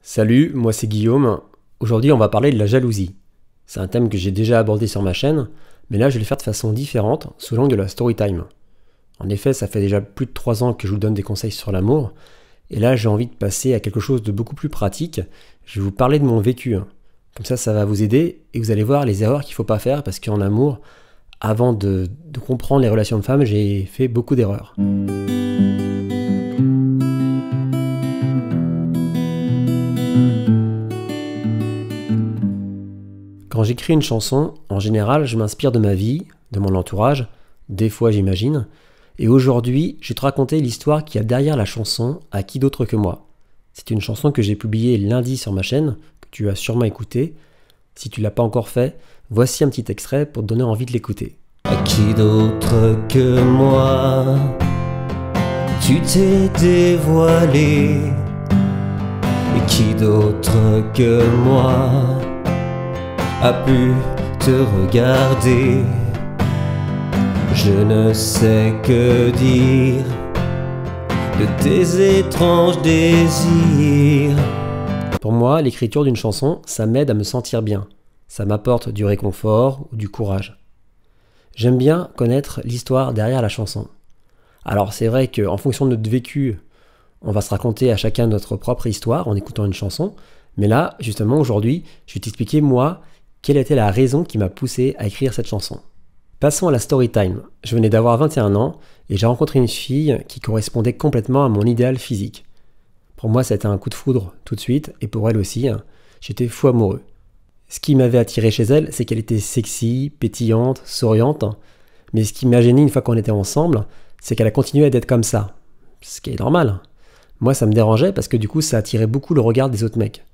Salut, moi c'est Guillaume. Aujourd'hui on va parler de la jalousie. C'est un thème que j'ai déjà abordé sur ma chaîne, mais là je vais le faire de façon différente, sous l'angle de la story time. En effet, ça fait déjà plus de 3 ans que je vous donne des conseils sur l'amour, et là j'ai envie de passer à quelque chose de beaucoup plus pratique. Je vais vous parler de mon vécu. Comme ça va vous aider, et vous allez voir les erreurs qu'il ne faut pas faire, parce qu'en amour, avant de comprendre les relations de femmes, j'ai fait beaucoup d'erreurs. Quand j'écris une chanson, en général, je m'inspire de ma vie, de mon entourage, des fois j'imagine, et aujourd'hui, je vais te raconter l'histoire qu'il y a derrière la chanson à qui d'autre que moi. C'est une chanson que j'ai publiée lundi sur ma chaîne, que tu as sûrement écoutée. Si tu ne l'as pas encore fait, voici un petit extrait pour te donner envie de l'écouter. À qui d'autre que moi, tu t'es dévoilé, et qui d'autre que moi a pu te regarder. Je ne sais que dire de tes étranges désirs. Pour moi, l'écriture d'une chanson, ça m'aide à me sentir bien. Ça m'apporte du réconfort ou du courage. J'aime bien connaître l'histoire derrière la chanson. Alors c'est vrai qu'en fonction de notre vécu, on va se raconter à chacun notre propre histoire en écoutant une chanson, mais là, justement, aujourd'hui, je vais t'expliquer, moi, quelle était la raison qui m'a poussé à écrire cette chanson. Passons à la story time. Je venais d'avoir 21 ans et j'ai rencontré une fille qui correspondait complètement à mon idéal physique. Pour moi, c'était un coup de foudre tout de suite, et pour elle aussi, j'étais fou amoureux. Ce qui m'avait attiré chez elle, c'est qu'elle était sexy, pétillante, souriante, mais ce qui m'a gêné une fois qu'on était ensemble, c'est qu'elle a continué d'être comme ça. Ce qui est normal. Moi, ça me dérangeait parce que du coup, ça attirait beaucoup le regard des autres mecs.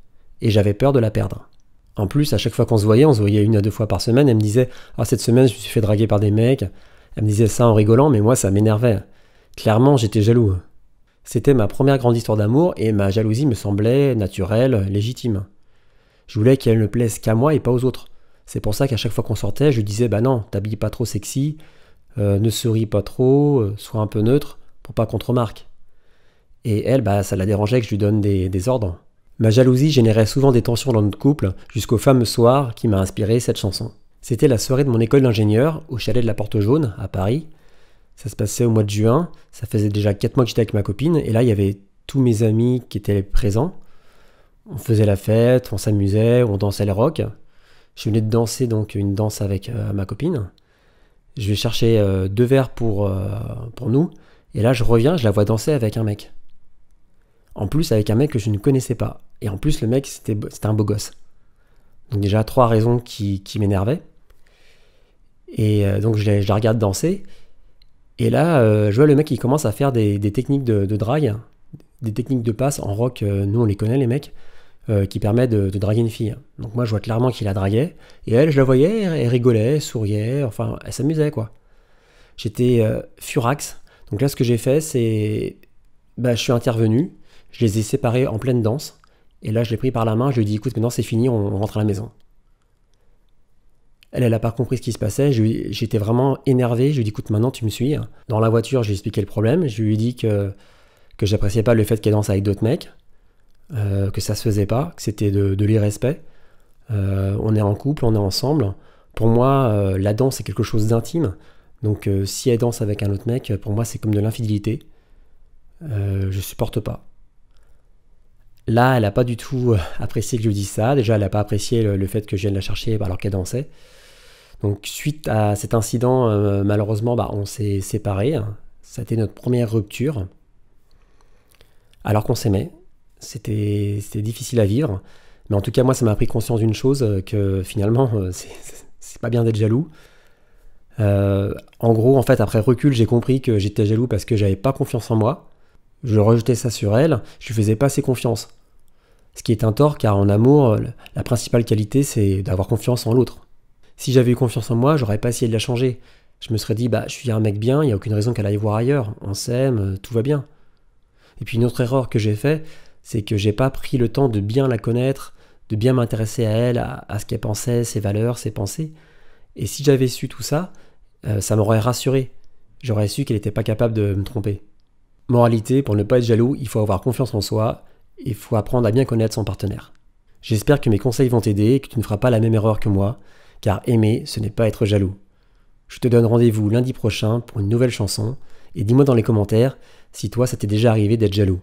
Et j'avais peur de la perdre. En plus, à chaque fois qu'on se voyait 1 à 2 fois par semaine, elle me disait « Ah, cette semaine, je me suis fait draguer par des mecs ». Elle me disait ça en rigolant, mais moi, ça m'énervait. Clairement, j'étais jaloux. C'était ma première grande histoire d'amour et ma jalousie me semblait naturelle, légitime. Je voulais qu'elle ne plaise qu'à moi et pas aux autres. C'est pour ça qu'à chaque fois qu'on sortait, je lui disais « Bah non, t'habilles pas trop sexy, ne souris pas trop, sois un peu neutre, pour pas qu'on te remarque. » Et elle, bah, ça la dérangeait que je lui donne des ordres. Ma jalousie générait souvent des tensions dans notre couple, jusqu'au fameux soir qui m'a inspiré cette chanson. C'était la soirée de mon école d'ingénieur, au chalet de la Porte Jaune, à Paris. Ça se passait au mois de juin, ça faisait déjà 4 mois que j'étais avec ma copine, et là il y avait tous mes amis qui étaient présents. On faisait la fête, on s'amusait, on dansait le rock. Je venais de danser donc une danse avec ma copine. Je vais chercher 2 verres pour nous, et là je reviens, je la vois danser avec un mec. En plus avec un mec que je ne connaissais pas. Et en plus le mec c'était un beau gosse. Donc déjà 3 raisons qui m'énervaient. Et donc je la regarde danser. Et là je vois le mec qui commence à faire des techniques de drague, des techniques de passe en rock, nous on les connaît les mecs, qui permettent de draguer une fille. Donc moi je vois clairement qu'il la draguait. Et elle, je la voyais, elle rigolait, souriait, enfin elle s'amusait quoi. J'étais furax. Donc là ce que j'ai fait c'est... je suis intervenu. Je les ai séparés en pleine danse. Et là, je l'ai pris par la main. Je lui ai dit, écoute, maintenant c'est fini, on rentre à la maison. Elle n'a pas compris ce qui se passait. J'étais vraiment énervé. Je lui ai dit, écoute, maintenant tu me suis. Dans la voiture, j'ai expliqué le problème. Je lui ai dit que j'appréciais pas le fait qu'elle danse avec d'autres mecs. Que ça se faisait pas. Que c'était de l'irrespect. On est en couple, on est ensemble. Pour moi, la danse, c'est quelque chose d'intime. Donc, si elle danse avec un autre mec, pour moi, c'est comme de l'infidélité. Je supporte pas. Là, elle n'a pas du tout apprécié que je lui dise ça. Déjà, elle n'a pas apprécié le fait que je vienne la chercher alors qu'elle dansait. Donc, suite à cet incident, malheureusement, on s'est séparés. Ça a été notre première rupture. Alors qu'on s'aimait. C'était difficile à vivre. Mais en tout cas, moi, ça m'a pris conscience d'une chose, que finalement, c'est pas bien d'être jaloux. En gros, en fait, après recul, j'ai compris que j'étais jaloux parce que j'avais pas confiance en moi. Je rejetais ça sur elle, je lui faisais pas assez confiance. Ce qui est un tort, car en amour, la principale qualité, c'est d'avoir confiance en l'autre. Si j'avais eu confiance en moi, j'aurais pas essayé de la changer. Je me serais dit, je suis un mec bien, il n'y a aucune raison qu'elle aille voir ailleurs. On s'aime, tout va bien. Et puis une autre erreur que j'ai fait, c'est que j'ai pas pris le temps de bien la connaître, de bien m'intéresser à elle, à ce qu'elle pensait, ses valeurs, ses pensées. Et si j'avais su tout ça, ça m'aurait rassuré. J'aurais su qu'elle n'était pas capable de me tromper. Moralité, pour ne pas être jaloux, il faut avoir confiance en soi il faut apprendre à bien connaître son partenaire. J'espère que mes conseils vont t'aider et que tu ne feras pas la même erreur que moi, car aimer, ce n'est pas être jaloux. Je te donne rendez-vous lundi prochain pour une nouvelle chanson, et dis-moi dans les commentaires si toi ça t'est déjà arrivé d'être jaloux.